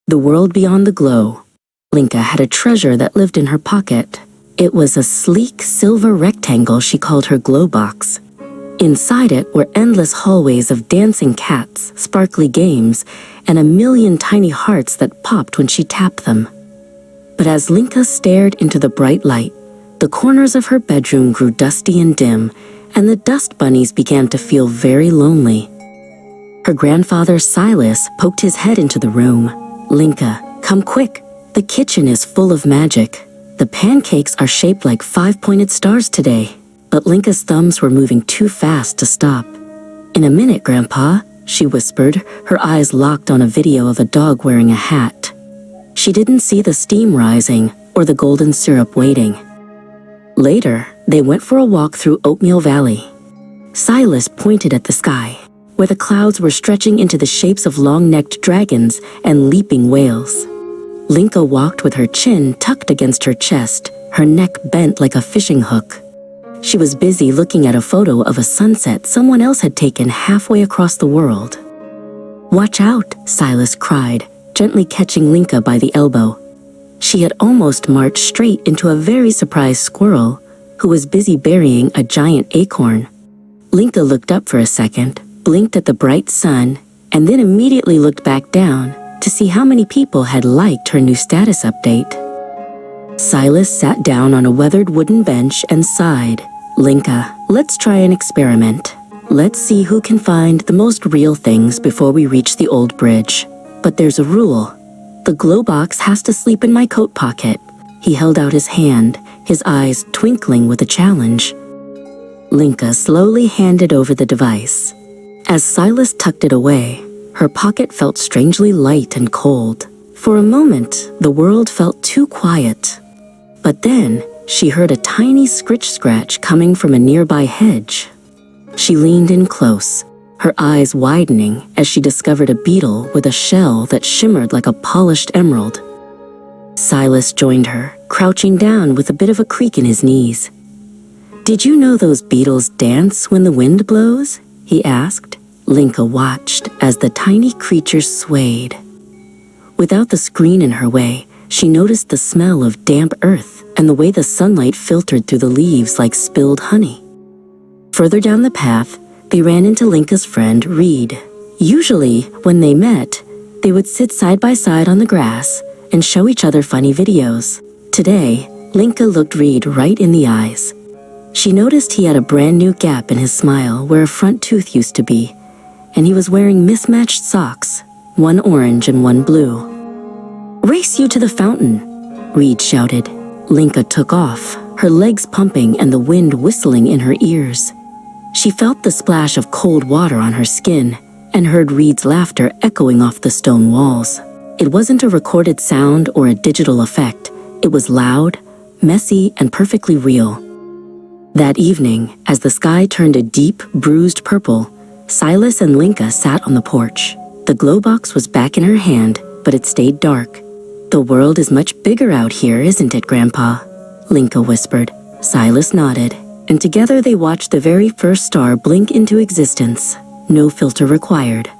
The world beyond the glow. Linka had a treasure that lived in her pocket. It was a sleek silver rectangle she called her glow box. Inside it were endless hallways of dancing cats, sparkly games, and a million tiny hearts that popped when she tapped them. But as Linka stared into the bright light, the corners of her bedroom grew dusty and dim, and the dust bunnies began to feel very lonely. Her grandfather Silas poked his head into the room. "Linka, come quick. The kitchen is full of magic. The pancakes are shaped like 5-pointed stars today." But Linka's thumbs were moving too fast to stop. "In a minute, Grandpa," she whispered, her eyes locked on a video of a dog wearing a hat. She didn't see the steam rising or the golden syrup waiting. Later, they went for a walk through Oatmeal Valley. Silas pointed at the sky, where the clouds were stretching into the shapes of long-necked dragons and leaping whales. Linka walked with her chin tucked against her chest, her neck bent like a fishing hook. She was busy looking at a photo of a sunset someone else had taken halfway across the world. "Watch out," Silas cried, gently catching Linka by the elbow. She had almost marched straight into a very surprised squirrel who was busy burying a giant acorn. Linka looked up for a second, blinked at the bright sun, and then immediately looked back down to see how many people had liked her new status update. Silas sat down on a weathered wooden bench and sighed. "Linka, let's try an experiment. Let's see who can find the most real things before we reach the old bridge. But there's a rule. The glow box has to sleep in my coat pocket." He held out his hand, his eyes twinkling with a challenge. Linka slowly handed over the device. As Silas tucked it away, her pocket felt strangely light and cold. For a moment, the world felt too quiet. But then, she heard a tiny scritch-scratch coming from a nearby hedge. She leaned in close, her eyes widening as she discovered a beetle with a shell that shimmered like a polished emerald. Silas joined her, crouching down with a bit of a creak in his knees. "Did you know those beetles dance when the wind blows?" he asked. Linka watched as the tiny creature swayed. Without the screen in her way, she noticed the smell of damp earth and the way the sunlight filtered through the leaves like spilled honey. Further down the path, they ran into Linka's friend, Reed. Usually, when they met, they would sit side by side on the grass and show each other funny videos. Today, Linka looked Reed right in the eyes. She noticed he had a brand new gap in his smile where a front tooth used to be, and he was wearing mismatched socks, one orange and one blue. "Race you to the fountain," Reed shouted. Linka took off, her legs pumping and the wind whistling in her ears. She felt the splash of cold water on her skin and heard Reed's laughter echoing off the stone walls. It wasn't a recorded sound or a digital effect. It was loud, messy, and perfectly real. That evening, as the sky turned a deep, bruised purple, Silas and Linka sat on the porch. The glow box was back in her hand, but it stayed dark. "The world is much bigger out here, isn't it, Grandpa?" Linka whispered. Silas nodded, and together they watched the very first star blink into existence. No filter required.